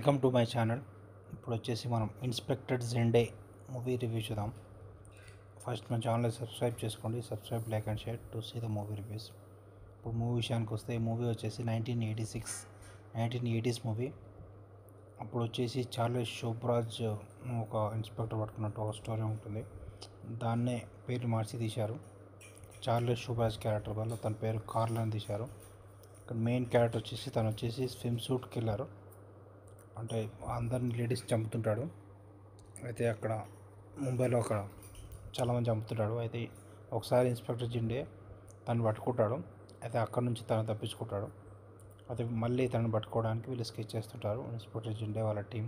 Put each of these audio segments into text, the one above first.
Welcome to my channel. ఇప్పుడు వచ్చేసి మనం ఇన్స్పెక్టర్ జిండే మూవీ రివ్యూ చూద్దాం. ఫస్ట్ మన ఛానల్ సబ్స్క్రైబ్ చేసుకోండి. Subscribe, like and share to see the movie reviews. ఇప్పుడు మూవీ విషయానికి వస్తే ఈ మూవీ వచ్చేసి 1980s మూవీ. అప్పుడు వచ్చేసి చార్లెస్ షోబ్రాజ్ ఒక ఇన్స్పెక్టర్ పట్టుకున్నట్టు ఒక స్టోరీ ఉంటుంది. దాన్నే పేరు మార్చి తీశారు. చార్లెస్ షోబ్రాజ్ క్యారెక్టర్ వల్ల తన పేరు కార్ల్ అని తీశారు. ఇక్కడ మెయిన్ క్యారెక్టర్ వచ్చేసి తను వచ్చేసి స్విమ్ సూట్కి వెళ్ళారు. అంటే అందరిని లేడీస్ చంపుతుంటాడు. అయితే అక్కడ ముంబైలో అక్కడ చాలామంది చంపుతుంటాడు. అయితే ఒకసారి ఇన్స్పెక్టర్ జిండే తను పట్టుకుంటాడు. అయితే అక్కడ నుంచి తను తప్పించుకుంటాడు. అయితే మళ్ళీ తనను పట్టుకోవడానికి వీళ్ళు స్కెచ్ చేస్తుంటారు, ఇన్స్పెక్టర్ జిండే వాళ్ళ టీం.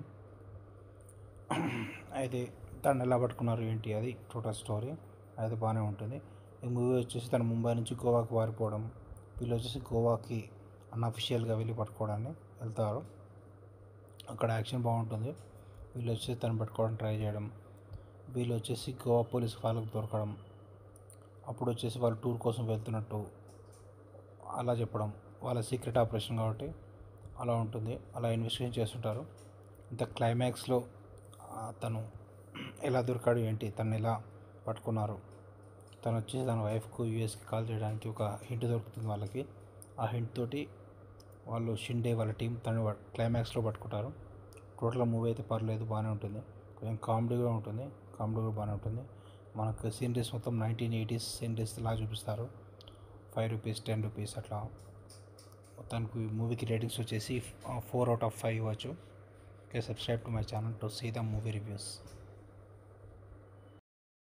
అయితే తను ఎలా పట్టుకున్నారు ఏంటి అది టోటల్ స్టోరీ అయితే బాగానే ఉంటుంది. ఈ మూవీ వచ్చేసి తను ముంబై నుంచి గోవాకి పారిపోవడం, వీళ్ళు వచ్చేసి గోవాకి అన్అఫిషియల్గా వెళ్ళి పట్టుకోవడానికి వెళ్తారు. అక్కడ యాక్షన్ బాగుంటుంది. వీళ్ళు వచ్చేసి తను పట్టుకోవడానికి ట్రై చేయడం, వీళ్ళు వచ్చేసి గోవా పోలీస్ వాళ్ళకి దొరకడం, అప్పుడు వచ్చేసి వాళ్ళు టూర్ కోసం వెళ్తున్నట్టు అలా చెప్పడం, వాళ్ళ సీక్రెట్ ఆపరేషన్ కాబట్టి అలా ఉంటుంది. అలా ఇన్వెస్టిగేట్ చేస్తుంటారు. ఇంత క్లైమాక్స్లో తను ఎలా దొరికాడు ఏంటి, తను ఎలా పట్టుకున్నారు, తను వచ్చేసి తన వైఫ్కు యూఎస్కి కాల్ చేయడానికి ఒక హింట్ దొరుకుతుంది వాళ్ళకి. ఆ హింట్ తోటి వాళ్ళు షిండే వాళ్ళ టీం తను క్లైమాక్స్లో పట్టుకుంటారు. టోటల్ మూవీ అయితే పర్లేదు, బాగానే ఉంటుంది. కొంచెం కామెడీగా ఉంటుంది, కామెడీ కూడా బాగానే ఉంటుంది. మనకు సీనరీస్ మొత్తం 1980s సీనరీస్ లా చూపిస్తారు. 5 రూపీస్, 10 రూపీస్ అట్లా. మొత్తానికి మూవీకి రేటింగ్స్ వచ్చేసి 4/5 ఇవ్వచ్చు. Okay, subscribe to my channel to see the movie reviews.